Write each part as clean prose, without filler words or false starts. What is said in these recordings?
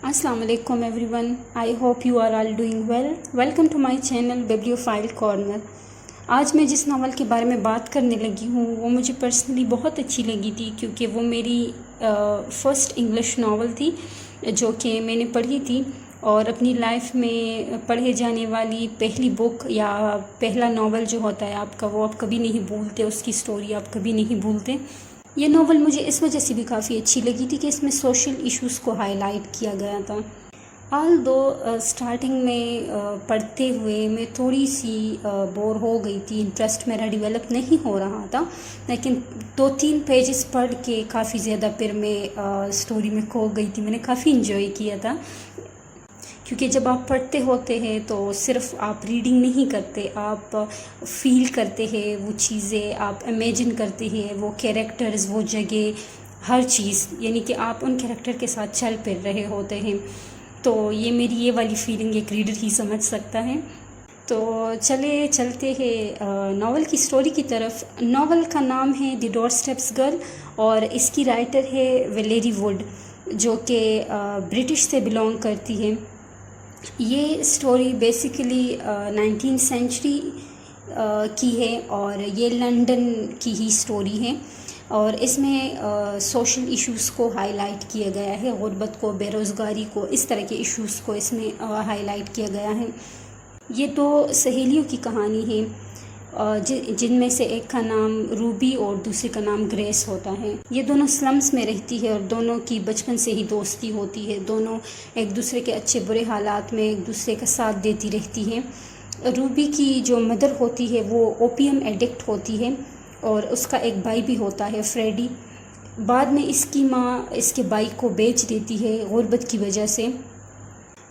Assalamu alaikum everyone. I hope you are all doing well. Welcome to my channel Bibliophile Corner. आज मैं जिस novel के बारे में बात करने लगी हूँ वो मुझे पर्सनली बहुत अच्छी लगी थी, क्योंकि वो मेरी फ़र्स्ट इंग्लिश नावल थी जो कि मैंने पढ़ी थी, और अपनी लाइफ में पढ़े जाने वाली पहली बुक या पहला नावल जो होता है आपका, वो आप कभी नहीं भूलते, उसकी स्टोरी आप कभी नहीं भूलते। ये नावल मुझे इस वजह से भी काफ़ी अच्छी लगी थी कि इसमें सोशल इश्यूज़ को हाईलाइट किया गया था। ऑल दो स्टार्टिंग में पढ़ते हुए मैं थोड़ी सी बोर हो गई थी, इंटरेस्ट मेरा डेवलप नहीं हो रहा था, लेकिन 2-3 पेजेस पढ़ के काफ़ी ज़्यादा फिर मैं स्टोरी में खो गई थी। मैंने काफ़ी इंजॉय किया था, क्योंकि जब आप पढ़ते होते हैं तो सिर्फ आप रीडिंग नहीं करते, आप फील करते हैं वो चीज़ें, आप इमेजिन करते हैं वो कैरेक्टर्स, वो जगह, हर चीज़, यानी कि आप उन कैरेक्टर के साथ चल फिर रहे होते हैं। तो ये मेरी ये वाली फीलिंग एक रीडर ही समझ सकता है। तो चलते हैं नावल की स्टोरी की तरफ। नावल का नाम है द डोरस्टेप्स गर्ल और इसकी राइटर है वैलेरी वुड, जो कि ब्रिटिश से बिलोंग करती है। ये स्टोरी बेसिकली 19th सेंचुरी की है और ये लंदन की ही स्टोरी है, और इसमें सोशल इश्यूज़ को हाईलाइट किया गया है, गुर्बत को, बेरोज़गारी को, इस तरह के इश्यूज़ को इसमें हाईलाइट किया गया है। ये 2 सहेलियों की कहानी है, जिनमें से एक का नाम रूबी और दूसरे का नाम ग्रेस होता है। ये दोनों स्लम्स में रहती है और दोनों की बचपन से ही दोस्ती होती है। दोनों एक दूसरे के अच्छे बुरे हालात में एक दूसरे का साथ देती रहती हैं। रूबी की जो मदर होती है वो ओपियम एडिक्ट होती है, और उसका एक भाई भी होता है, फ्रेडी। बाद में इसकी माँ इसके भाई को बेच देती है गुर्बत की वजह से।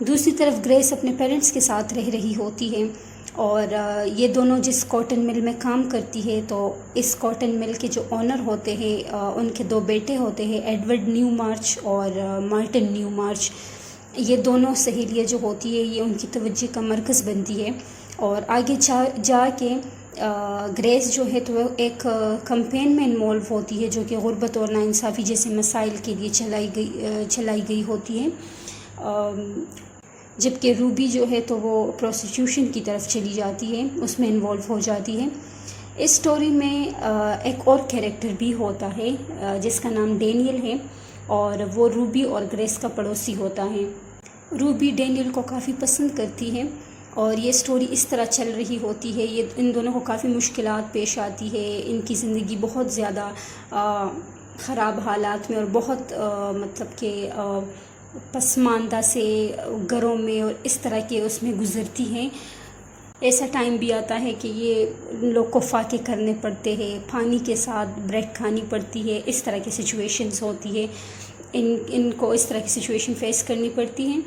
दूसरी तरफ ग्रेस अपने पेरेंट्स के साथ रह रही होती है, और ये दोनों जिस कॉटन मिल में काम करती है, तो इस कॉटन मिल के जो ऑनर होते हैं उनके 2 बेटे होते हैं, एडवर्ड न्यू मार्च और मार्टिन न्यू मार्च। ये दोनों सहेलियाँ जो होती है ये उनकी तवज्जो का मरकज़ बनती है, और आगे जाके ग्रेस जो है तो वो एक कैंपेन में इन्वॉल्व होती है जो कि गुर्बत और नाइंसाफ़ी जैसे मसाइल के लिए चलाई गई होती है, जबकि रूबी जो है तो वो प्रोस्टिट्यूशन की तरफ चली जाती है, उसमें इन्वॉल्व हो जाती है। इस स्टोरी में एक और कैरेक्टर भी होता है जिसका नाम डैनियल है, और वो रूबी और ग्रेस का पड़ोसी होता है। रूबी डैनियल को काफ़ी पसंद करती है, और ये स्टोरी इस तरह चल रही होती है। ये इन दोनों को काफ़ी मुश्किलात पेश आती है, इनकी ज़िंदगी बहुत ज़्यादा ख़राब हालात में और बहुत मतलब कि पसमानदा से घरों में और इस तरह के उसमें गुज़रती हैं। ऐसा टाइम भी आता है कि ये लोग को फाके करने पड़ते हैं, पानी के साथ ब्रेड खानी पड़ती है, इस तरह की सिचुएशंस होती है, इनको इस तरह की सिचुएशन फेस करनी पड़ती हैं।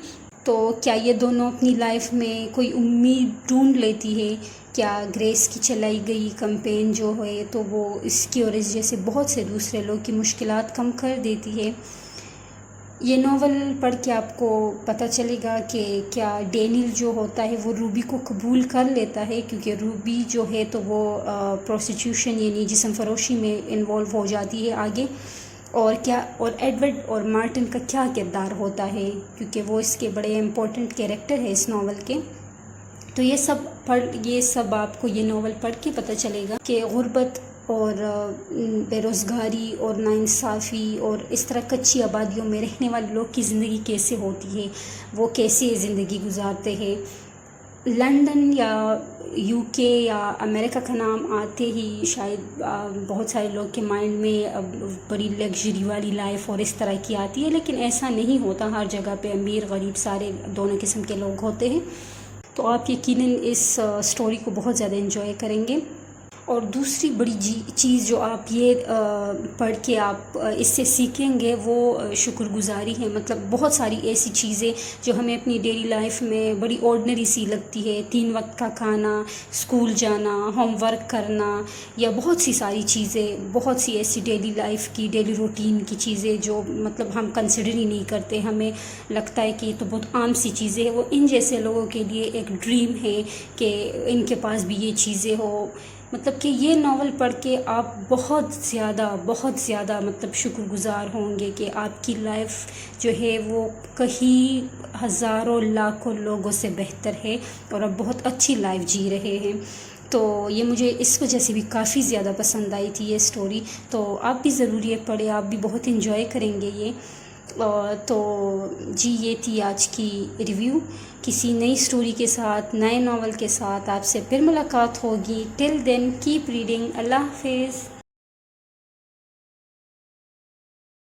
तो क्या ये दोनों अपनी लाइफ में कोई उम्मीद ढूंढ लेती है? क्या ग्रेस की चलाई गई कैंपेन जो है तो वो इसकी और इस जैसे बहुत से दूसरे लोग की मुश्किलात कम कर देती है? ये नावल पढ़ के आपको पता चलेगा कि क्या डैनियल जो होता है वो रूबी को कबूल कर लेता है, क्योंकि रूबी जो है तो वो प्रोस्टिट्यूशन यानी जिस्म फरोशी में इन्वॉल्व हो जाती है आगे, और एडवर्ड और मार्टिन का क्या किरदार होता है, क्योंकि वो इसके बड़े इम्पोर्टेंट कैरेक्टर है इस नावल के। तो ये सब आपको ये नावल पढ़ के पता चलेगा कि गुर्बत और बेरोज़गारी और नाइंसाफ़ी और इस तरह कच्ची आबादियों में रहने वाले लोग की ज़िंदगी कैसे होती है, वो कैसे ज़िंदगी गुजारते हैं। लंदन या यूके या अमेरिका का नाम आते ही शायद बहुत सारे लोग के माइंड में बड़ी लग्जरी वाली लाइफ और इस तरह की आती है, लेकिन ऐसा नहीं होता। हर जगह पे अमीर गरीब सारे दोनों किस्म के लोग होते हैं। तो आप यकीनन इस स्टोरी को बहुत ज़्यादा एंजॉय करेंगे। और दूसरी बड़ी चीज़ जो आप ये पढ़ के आप इससे सीखेंगे वो शुक्रगुजारी है। मतलब बहुत सारी ऐसी चीज़ें जो हमें अपनी डेली लाइफ में बड़ी ऑर्डिनरी सी लगती है, 3 वक्त का खाना, स्कूल जाना, होमवर्क करना, या बहुत सी सारी चीज़ें, बहुत सी ऐसी डेली लाइफ की, डेली रूटीन की चीज़ें जो मतलब हम कंसिडर ही नहीं करते, हमें लगता है कि ये तो बहुत आम सी चीज़ें हैं। वो इन जैसे लोगों के लिए एक ड्रीम है कि इनके पास भी ये चीज़ें हो, مطلب کہ یہ ناول پڑھ کے آپ بہت زیادہ مطلب شکر گزار ہوں گے کہ آپ کی لائف جو ہے وہ کہیں ہزاروں لاکھوں لوگوں سے بہتر ہے اور آپ بہت اچھی لائف جی رہے ہیں۔ تو یہ مجھے اس وجہ سے بھی کافی زیادہ پسند آئی تھی یہ اسٹوری، تو آپ بھی ضرور یہ پڑھیں، آپ بھی بہت انجوائے کریں گے یہ۔ تو جی یہ تھی آج کی ریویو، کسی نئی اسٹوری کے ساتھ، نئے ناول کے ساتھ آپ سے پھر ملاقات ہوگی۔ ٹل دین کیپ ریڈنگ۔ اللہ حافظ۔